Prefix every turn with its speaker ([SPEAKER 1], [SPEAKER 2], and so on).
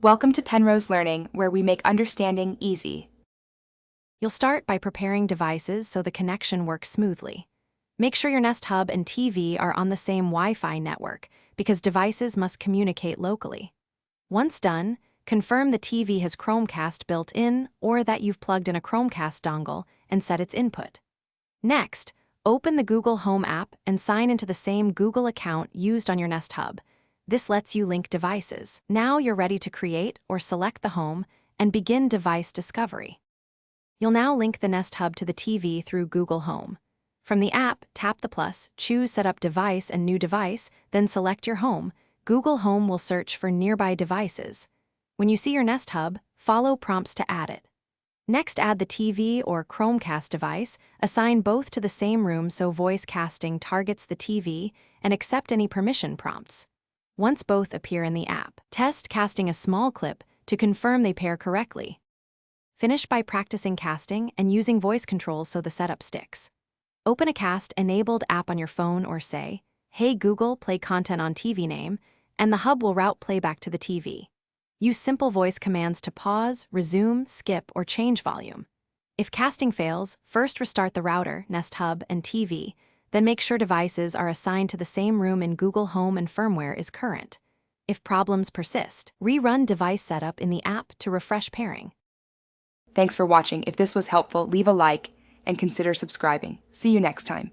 [SPEAKER 1] Welcome to Penrose Learning, where we make understanding easy.
[SPEAKER 2] You'll start by preparing devices so the connection works smoothly. Make sure your Nest Hub and TV are on the same Wi-Fi network because devices must communicate locally. Once done, confirm the TV has Chromecast built in or that you've plugged in a Chromecast dongle and set its input. Next, open the Google Home app and sign into the same Google account used on your Nest Hub. This lets you link devices. Now you're ready to create or select the home and begin device discovery. You'll now link the Nest Hub to the TV through Google Home. From the app, tap the plus, choose Set up Device and New Device, then select your home. Google Home will search for nearby devices. When you see your Nest Hub, follow prompts to add it. Next, add the TV or Chromecast device, assign both to the same room so voice casting targets the TV, and accept any permission prompts. Once both appear in the app, test casting a small clip to confirm they pair correctly. Finish by practicing casting and using voice controls so the setup sticks. Open a cast-enabled app on your phone or say, "Hey Google, play content on TV name," and the hub will route playback to the TV. Use simple voice commands to pause, resume, skip, or change volume. If casting fails, first restart the router, Nest Hub, and TV, then make sure devices are assigned to the same room in Google Home and firmware is current. If problems persist, rerun device setup in the app to refresh pairing.
[SPEAKER 1] Thanks for watching. If this was helpful, leave a like and consider subscribing. See you next time.